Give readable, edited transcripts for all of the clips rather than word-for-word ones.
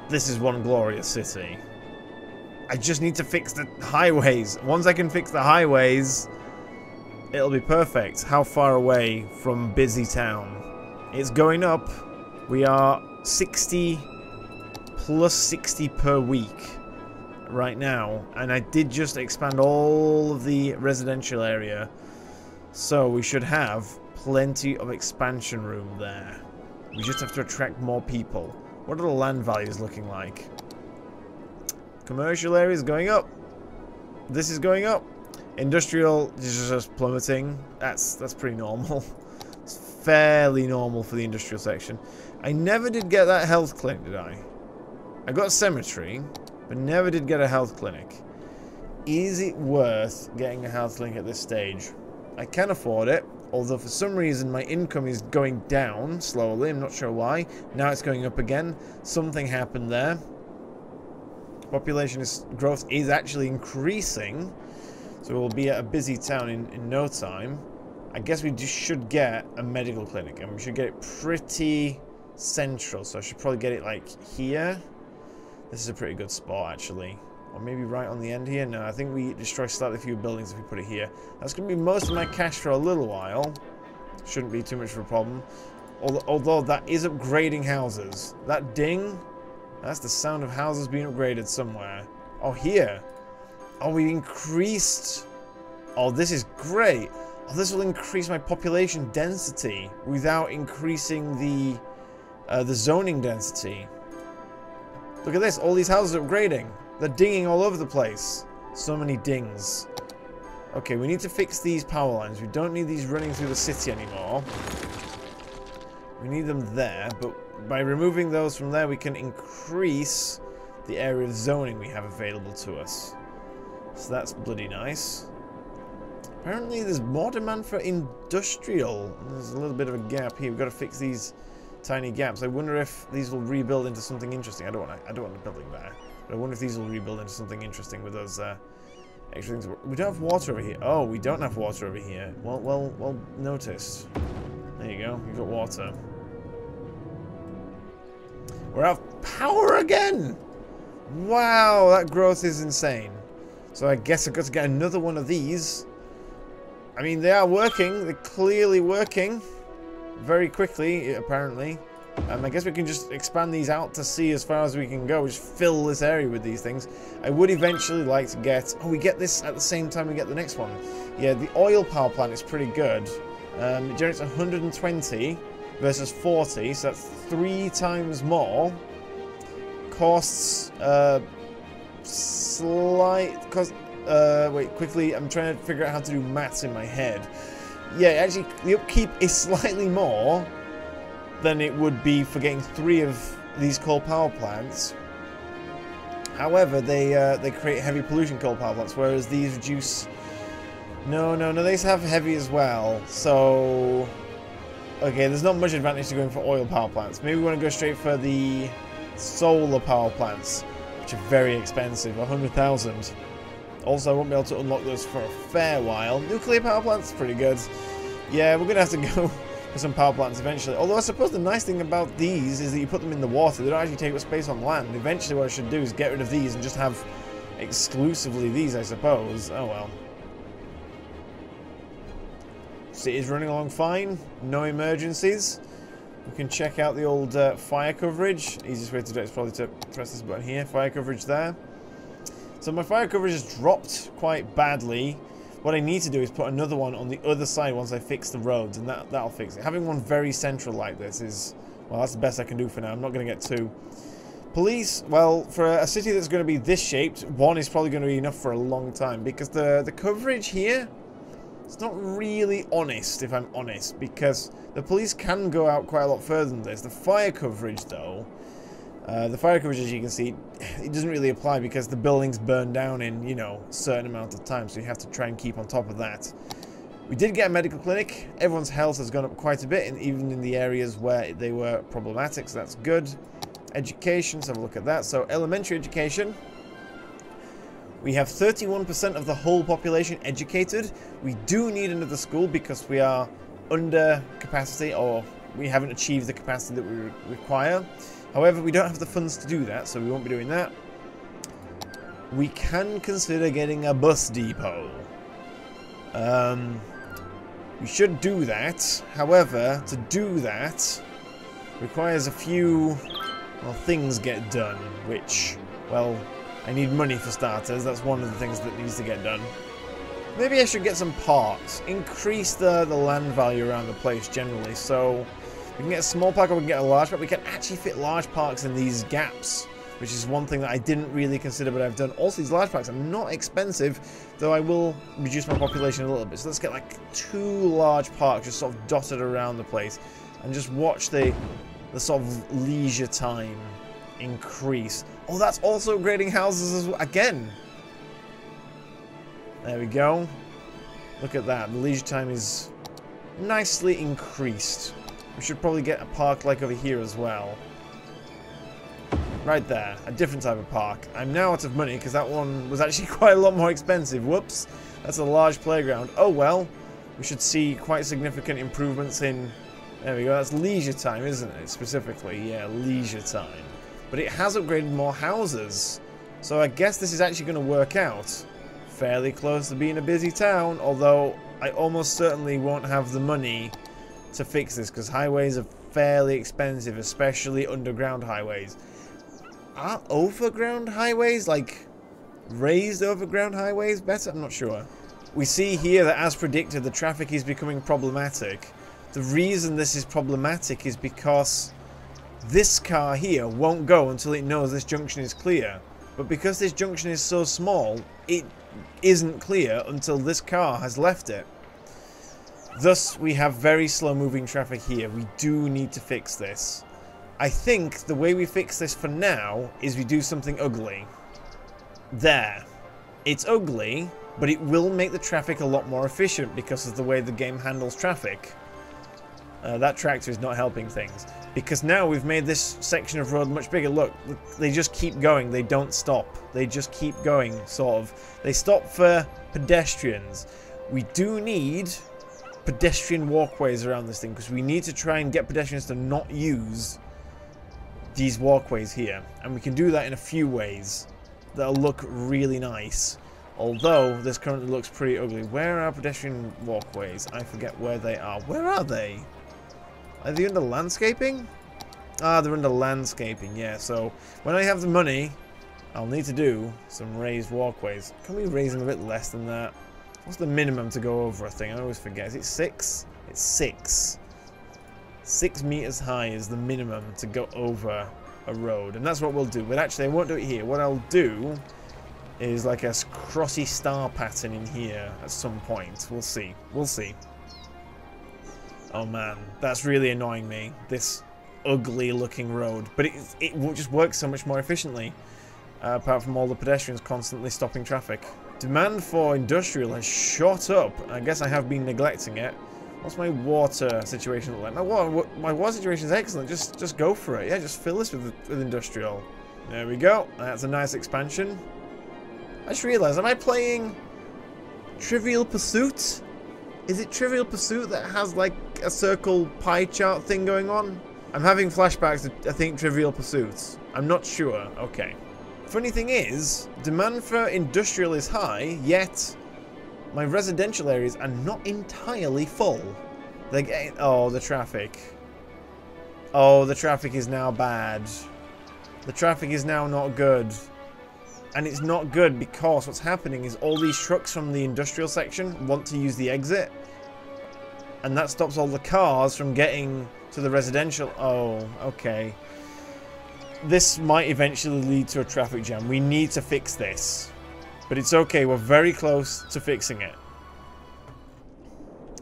this is one glorious city. I just need to fix the highways. Once I can fix the highways, it'll be perfect. How far away from busy town? It's going up. We are 60 plus 60 per week right now. And I did just expand all of the residential area. So we should have plenty of expansion room there. We just have to attract more people. What are the land values looking like? Commercial area is going up. This is going up. Industrial is just plummeting. That's pretty normal. It's fairly normal for the industrial section. I never did get that health clinic, did I? I got a cemetery, but never did get a health clinic. Is it worth getting a health clinic at this stage? I can afford it, although for some reason my income is going down slowly. I'm not sure why. Now it's going up again. Something happened there. Population growth is actually increasing, so we'll be at a busy town in no time. I guess we just should get a medical clinic, and we should get it pretty central, so I should probably get it like here. This is a pretty good spot actually, or maybe right on the end here. No, I think we destroy slightly fewer buildings if we put it here. That's going to be most of my cash for a little while. Shouldn't be too much of a problem, although that is upgrading houses. That ding, that's the sound of houses being upgraded somewhere. Oh, here. Oh, we increased. Oh, this is great. Oh, this will increase my population density without increasing the zoning density. Look at this. All these houses are upgrading. They're dinging all over the place. So many dings. Okay, we need to fix these power lines. We don't need these running through the city anymore. We need them there, but by removing those from there, we can increase the area of zoning we have available to us. So that's bloody nice. Apparently, there's more demand for industrial. There's a little bit of a gap here. We've got to fix these tiny gaps. I wonder if these will rebuild into something interesting. I don't want a building there, but I wonder if these will rebuild into something interesting with those extra things. We don't have water over here. Oh, we don't have water over here. Well noticed. There you go. You've got water. We're out of power again! Wow, that growth is insane. So I guess I've got to get another one of these. I mean, they are working. They're clearly working. Very quickly, apparently. I guess we can just expand these out to see as far as we can go. Just fill this area with these things. I would eventually like to get... Oh, we get this at the same time we get the next one. Yeah, the oil power plant is pretty good. It generates 120 versus 40, so that's 3 times more. Costs wait, quickly, I'm trying to figure out how to do maths in my head. Yeah, actually, the upkeep is slightly more than it would be for getting 3 of these coal power plants. However, they create heavy pollution coal power plants, whereas these reduce... No, these have heavy as well, so... Okay, there's not much advantage to going for oil power plants. Maybe we want to go straight for the solar power plants, which are very expensive, 100,000. Also, I won't be able to unlock those for a fair while. Nuclear power plants, pretty good. Yeah, we're going to have to go for some power plants eventually. Although I suppose the nice thing about these is that you put them in the water. They don't actually take up space on land. Eventually what I should do is get rid of these and just have exclusively these, I suppose. Oh well. City's running along fine. No emergencies. We can check out the old fire coverage. Easiest way to do it is probably to press this button here. Fire coverage there. So my fire coverage has dropped quite badly. What I need to do is put another one on the other side once I fix the roads, and that'll fix it. Having one very central like this is, well, that's the best I can do for now. I'm not going to get 2. Police, well, for a city that's going to be this shaped, 1 is probably going to be enough for a long time, because the coverage here, it's not really honest, if I'm honest, because the police can go out quite a lot further than this. The fire coverage, though, as you can see, it doesn't really apply because the buildings burn down in, you know, a certain amount of time, so you have to try and keep on top of that. We did get a medical clinic. Everyone's health has gone up quite a bit, and even in the areas where they were problematic, so that's good. Education, let's have a look at that. So, elementary education. We have 31% of the whole population educated. We do need another school because we are under capacity, or we haven't achieved the capacity that we require. However, we don't have the funds to do that, so we won't be doing that. We can consider getting a bus depot. We should do that. However, to do that requires a few, well, things get done, which, well, I need money for starters. That's one of the things that needs to get done. Maybe I should get some parks. Increase the land value around the place generally. So we can get a small park or we can get a large park. We can actually fit large parks in these gaps, which is one thing that I didn't really consider, but I've done. Also, these large parks are not expensive, though I will reduce my population a little bit. So let's get like 2 large parks just sort of dotted around the place and just watch the sort of leisure time increase. Oh, that's also upgrading houses as well. Again. There we go. Look at that. The leisure time is nicely increased. We should probably get a park like over here as well. Right there. A different type of park. I'm now out of money because that one was actually quite a lot more expensive. Whoops. That's a large playground. Oh well. We should see quite significant improvements in... There we go. That's leisure time, isn't it? Specifically. Yeah, leisure time. But it has upgraded more houses. So I guess this is actually going to work out. Fairly close to being a busy town, although I almost certainly won't have the money to fix this because highways are fairly expensive, especially underground highways. Are overground highways, like raised overground highways, better? I'm not sure. We see here that, as predicted, the traffic is becoming problematic. The reason this is problematic is because this car here won't go until it knows this junction is clear. But because this junction is so small, it isn't clear until this car has left it. Thus, we have very slow moving traffic here. We do need to fix this. I think the way we fix this for now is we do something ugly. There. It's ugly, but it will make the traffic a lot more efficient because of the way the game handles traffic. That tractor is not helping things. Because now we've made this section of road much bigger. Look, they just keep going. They don't stop. They just keep going, sort of. They stop for pedestrians. We do need pedestrian walkways around this thing because we need to try and get pedestrians to not use these walkways here. And we can do that in a few ways that'll look really nice. Although this currently looks pretty ugly. Where are pedestrian walkways? I forget where they are. Where are they? Are they under landscaping? Ah, they're under landscaping, yeah. So when I have the money, I'll need to do some raised walkways. Can we raise them a bit less than that? What's the minimum to go over a thing? I always forget. Is it 6? It's 6. 6 meters high is the minimum to go over a road. And that's what we'll do. But actually, I won't do it here. What I'll do is like a crossy star pattern in here at some point. We'll see. We'll see. Oh man, that's really annoying me. This ugly looking road. But it will just work so much more efficiently. Apart from all the pedestrians constantly stopping traffic. Demand for industrial has shot up. I guess I have been neglecting it. What's my water situation look like? My water situation is excellent. Just go for it. Yeah, just fill this with industrial. There we go. That's a nice expansion. I just realized, am I playing Trivial Pursuit? Is it Trivial Pursuit that has like a circle pie chart thing going on? I'm having flashbacks to, I think, Trivial Pursuit. I'm not sure. Okay. Funny thing is, demand for industrial is high, yet my residential areas are not entirely full. They're getting... Oh, the traffic. Oh, the traffic is now bad. The traffic is now not good. And it's not good because what's happening is all these trucks from the industrial section want to use the exit. And that stops all the cars from getting to the residential... Oh, okay. This might eventually lead to a traffic jam. We need to fix this. But it's okay, we're very close to fixing it.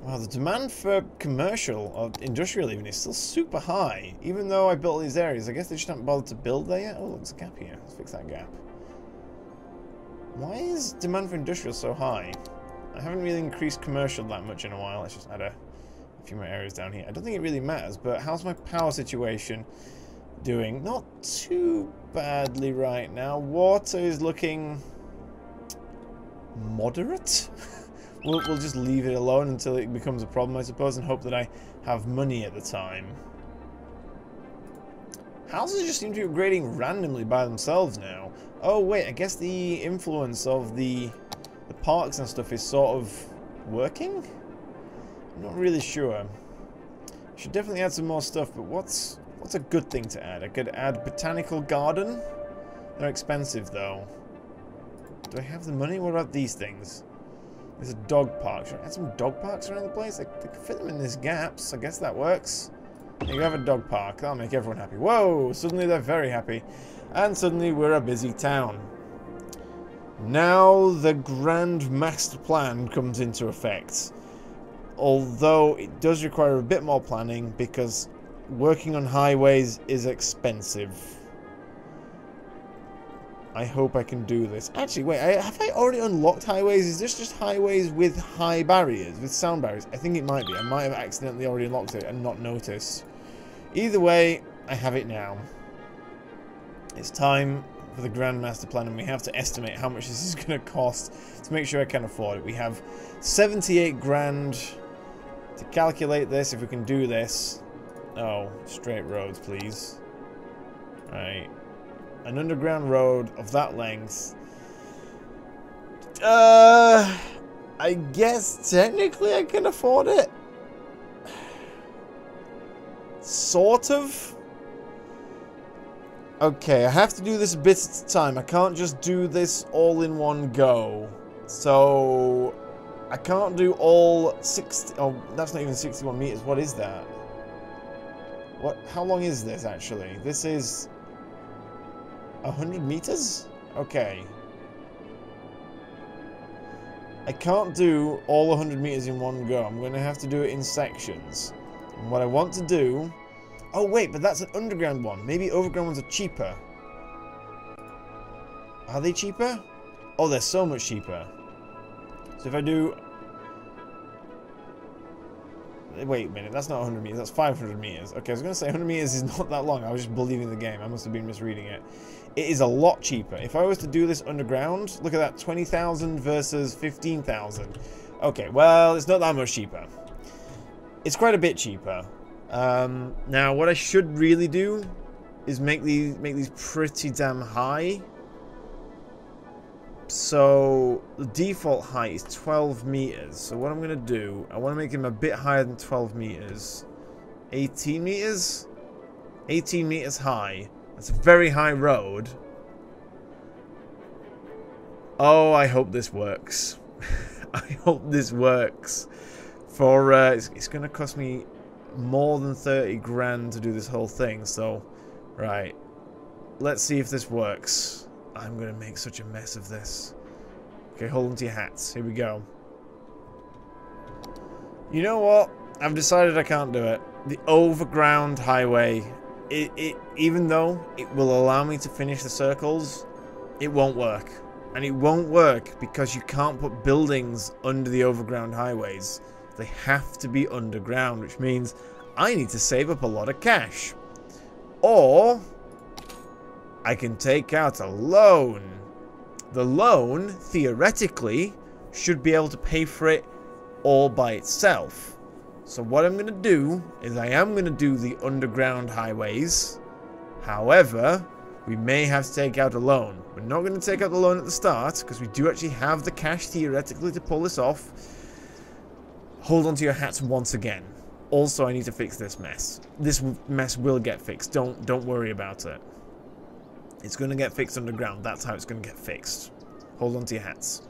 Wow, the demand for commercial, or industrial even, is still super high. Even though I built these areas. I guess they just haven't bothered to build there yet. Oh, look, there's a gap here. Let's fix that gap. Why is demand for industrial so high? I haven't really increased commercial that much in a while. Let's just add a few more areas down here. I don't think it really matters, but how's my power situation doing? Not too badly right now. Water is looking moderate. We'll just leave it alone until it becomes a problem, I suppose, and hope that I have money at the time. houses just seem to be upgrading randomly by themselves now. Oh wait, I guess the influence of the parks and stuff is sort of working? I'm not really sure. Should definitely add some more stuff, but what's a good thing to add? I could add botanical garden. They're expensive though. Do I have the money? What about these things? There's a dog park. Should I add some dog parks around the place? I could fit them in these gaps. I guess that works. You have a dog park. That'll make everyone happy. Whoa! Suddenly they're very happy. And suddenly we're a busy town. Now the grand master plan comes into effect. Although it does require a bit more planning because working on highways is expensive. I hope I can do this. Actually, wait, have I already unlocked highways? Is this just highways with high barriers, with sound barriers? I think it might be. I might have accidentally already unlocked it and not noticed. Either way, I have it now. It's time for the Grand Master Plan, and we have to estimate how much this is going to cost to make sure I can afford it. We have 78 grand to calculate this, if we can do this. Oh, straight roads, please. Right. An underground road of that length. I guess technically I can afford it. Sort of. Okay, I have to do this a bit at a time. I can't just do this all in one go. So I can't do all 60. Oh, that's not even 61 meters. What is that? What? How long is this actually? This is 100 meters? Okay. I can't do all 100 meters in one go. I'm going to have to do it in sections. And what I want to do... Oh, wait, but that's an underground one. Maybe overground ones are cheaper. Are they cheaper? Oh, they're so much cheaper. So if I do... Wait a minute, that's not 100 meters, that's 500 meters. Okay, I was going to say 100 meters is not that long. I was just believing the game. I must have been misreading it. It is a lot cheaper. If I was to do this underground, look at that, 20,000 versus 15,000. Okay, well, it's not that much cheaper. It's quite a bit cheaper. Now, what I should really do is make these pretty damn high. So, the default height is 12 meters. So what I'm going to do, I want to make him a bit higher than 12 meters. 18 meters? 18 meters high. That's a very high road. Oh, I hope this works. I hope this works. For, it's going to cost me more than 30 grand to do this whole thing. So, right. Let's see if this works. I'm going to make such a mess of this. Okay, hold on to your hats. Here we go. You know what? I've decided I can't do it. The overground highway, even though it will allow me to finish the circles, it won't work. And it won't work because you can't put buildings under the overground highways. They have to be underground, which means I need to save up a lot of cash. Or I can take out a loan. The loan, theoretically, should be able to pay for it all by itself. So what I'm going to do is I am going to do the underground highways. However, we may have to take out a loan. We're not going to take out the loan at the start because we do actually have the cash theoretically to pull this off. Hold on to your hats once again. Also, I need to fix this mess. This mess will get fixed. Don't worry about it. It's going to get fixed underground. That's how it's going to get fixed. Hold on to your hats.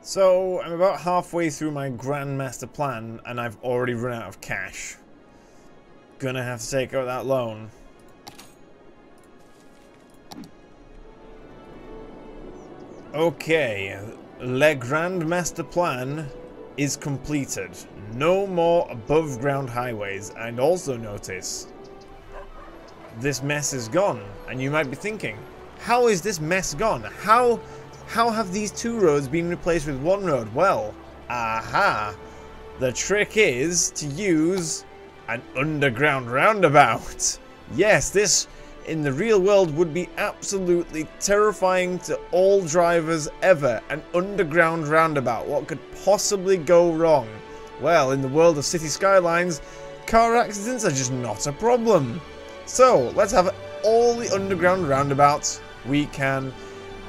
So, I'm about halfway through my Grand Master Plan, and I've already run out of cash. Gonna have to take out that loan. Okay, Le Grand Master Plan is completed. No more above ground highways, and also notice this mess is gone. And you might be thinking, how is this mess gone? How have these two roads been replaced with one road? Well, aha! The trick is to use an underground roundabout. Yes, this in the real world would be absolutely terrifying to all drivers ever. An underground roundabout. What could possibly go wrong? Well, in the world of City Skylines, car accidents are just not a problem. So, let's have all the underground roundabouts we can.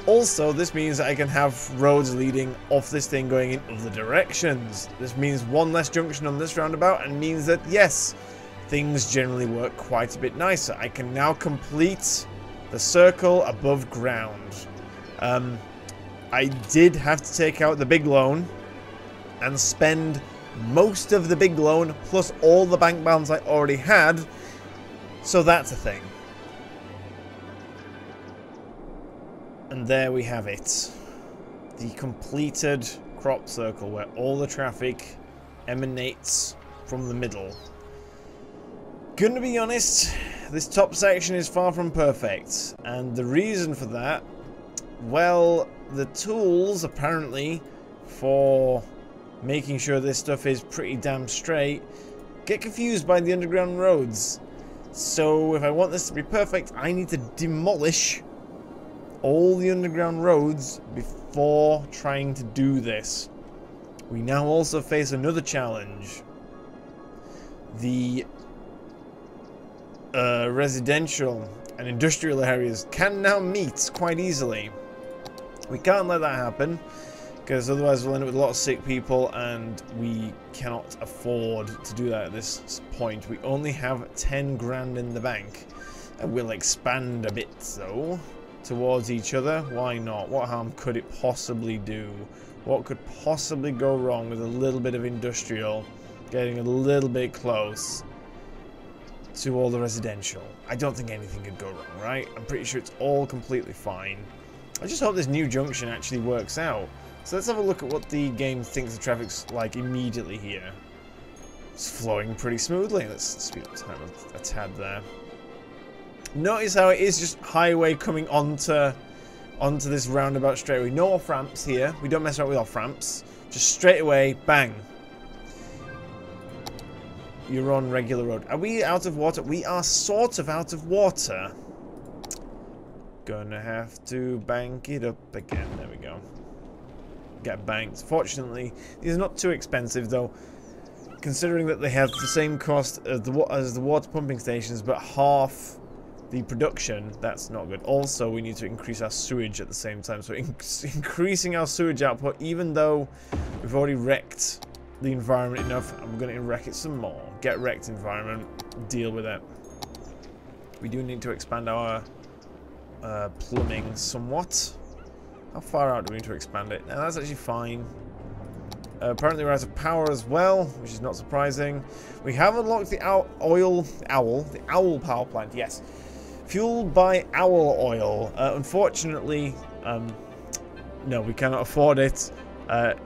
Also, this means that I can have roads leading off this thing going in other directions. This means one less junction on this roundabout, and means that, yes, things generally work quite a bit nicer. I can now complete the circle above ground. I did have to take out the big loan and spend most of the big loan plus all the bank balance I already had, so that's a thing. And there we have it. The completed crop circle where all the traffic emanates from the middle. Gonna be honest, this top section is far from perfect. And the reason for that, well, the tools apparently for making sure this stuff is pretty damn straight get confused by the underground roads. So if I want this to be perfect, I need to demolish all the underground roads before trying to do this. We now also face another challenge. The residential and industrial areas can now meet quite easily. We can't let that happen, because otherwise we'll end up with a lot of sick people, and we cannot afford to do that at this point. We only have 10 grand in the bank, and we'll expand a bit though towards each other. Why not? What harm could it possibly do? What could possibly go wrong with a little bit of industrial getting a little bit close to all the residential? I don't think anything could go wrong, right? I'm pretty sure it's all completely fine. I just hope this new junction actually works out. So let's have a look at what the game thinks the traffic's like immediately here. It's flowing pretty smoothly. Let's speed up time a tad there. Notice how it is just highway coming onto this roundabout straight away. No off ramps here. We don't mess around with off ramps. Just straight away, bang. You're on regular road. Are we out of water? We are sort of out of water. Gonna have to bank it up again. There we go. Get banked. Fortunately, these are not too expensive though, considering that they have the same cost as the water pumping stations, but half the production. That's not good. Also, we need to increase our sewage at the same time. So increasing our sewage output, even though we've already wrecked the environment enough, I'm going to wreck it some more. Get wrecked environment. Deal with it. We do need to expand our plumbing somewhat. How far out do we need to expand it? Now, that's actually fine. Apparently we're out of power as well, which is not surprising. We have unlocked the owl power plant, yes. Fueled by owl oil. Unfortunately, no, we cannot afford it.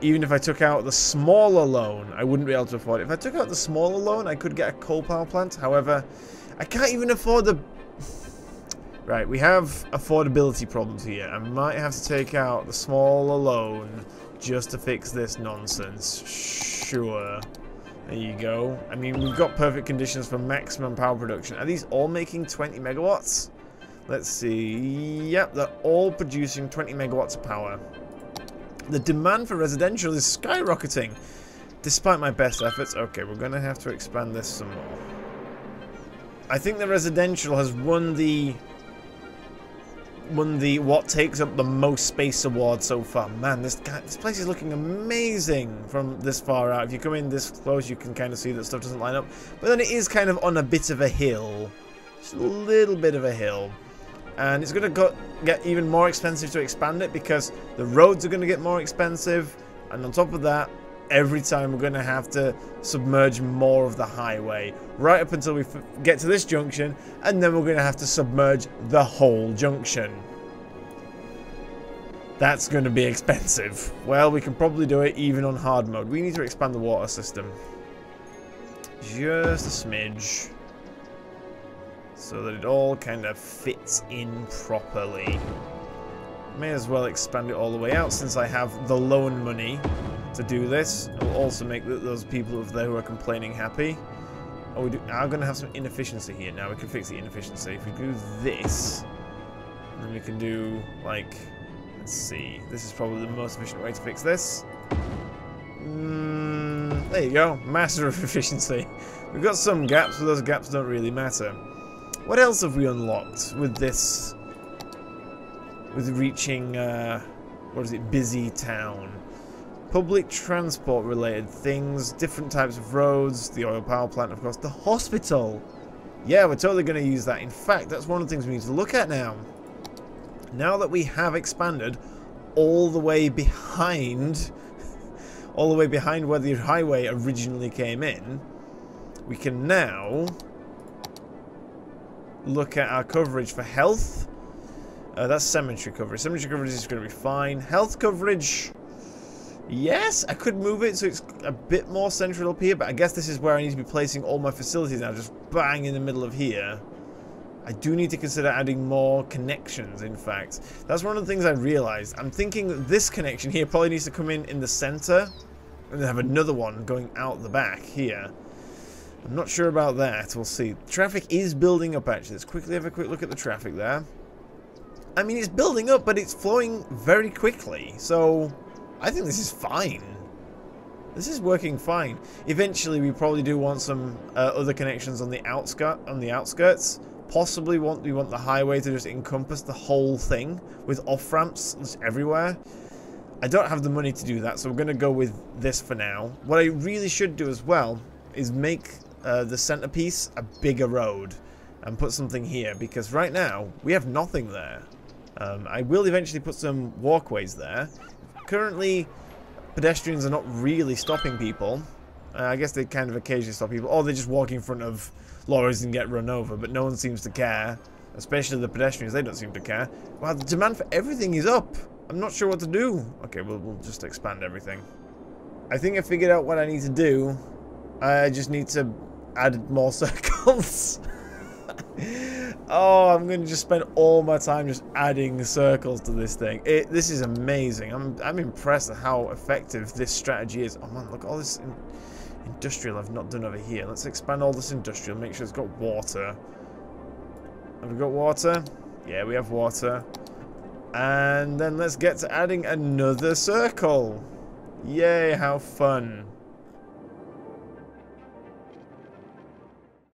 Even if I took out the smaller loan, I wouldn't be able to afford it. If I took out the smaller loan, I could get a coal power plant. However, I can't even afford the... Right, we have affordability problems here. I might have to take out the smaller loan just to fix this nonsense. Sure. There you go. I mean, we've got perfect conditions for maximum power production. Are these all making 20 megawatts? Let's see. Yep, they're all producing 20 megawatts of power. The demand for residential is skyrocketing, despite my best efforts. Okay, we're going to have to expand this some more. I think the residential has won the what takes up the most space award so far. Man, this place is looking amazing from this far out. If you come in this close, you can kind of see that stuff doesn't line up. But then it is kind of on a bit of a hill. Just a little bit of a hill. And it's going to get even more expensive to expand it because the roads are going to get more expensive. And on top of that, every time we're going to have to submerge more of the highway. Right up until we get to this junction. And then we're going to have to submerge the whole junction. That's going to be expensive. Well, we can probably do it even on hard mode. We need to expand the water system. Just a smidge. So that it all kind of fits in properly. May as well expand it all the way out since I have the loan money to do this. It will also make those people over there who are complaining happy. Oh, we are going to have some inefficiency here now. We can fix the inefficiency. If we do this, then we can do, like, let's see. This is probably the most efficient way to fix this. There you go. Master of efficiency. We've got some gaps, but those gaps don't really matter. What else have we unlocked with this? With reaching, what is it? Busy town. Public transport related things, different types of roads, the oil power plant, of course, the hospital. Yeah, we're totally going to use that. In fact, that's one of the things we need to look at now. Now that we have expanded all the way behind, where the highway originally came in, we can now look at our coverage for health. That's cemetery coverage. Cemetery coverage is going to be fine. Health coverage, yes, I could move it so it's a bit more central up here, but I guess this is where I need to be placing all my facilities now, just bang in the middle of here. I do need to consider adding more connections, in fact. That's one of the things I realized. I'm thinking this connection here probably needs to come in the center, and then have another one going out the back here. I'm not sure about that. We'll see. Traffic is building up, actually. Let's quickly have a quick look at the traffic there. I mean, it's building up, but it's flowing very quickly. So, I think this is fine. This is working fine. Eventually, we probably do want some other connections on the outskirts. Possibly we want the highway to just encompass the whole thing with off-ramps just everywhere. I don't have the money to do that, so we're going to go with this for now. What I really should do as well is make the centerpiece a bigger road and put something here, because right now we have nothing there. I will eventually put some walkways there. Currently, pedestrians are not really stopping people. I guess they kind of occasionally stop people, or they just walk in front of lorries and get run over, but no one seems to care. Especially the pedestrians, they don't seem to care. Wow, the demand for everything is up. I'm not sure what to do. Okay, we'll just expand everything. I think I figured out what I need to do. I just need to add more circles. Oh, I'm going to just spend all my time just adding circles to this thing. This is amazing. I'm impressed at how effective this strategy is. Oh man, look at all this industrial I've not done over here. Let's expand all this industrial, make sure it's got water. Have we got water? Yeah, we have water. And then let's get to adding another circle. Yay, how fun.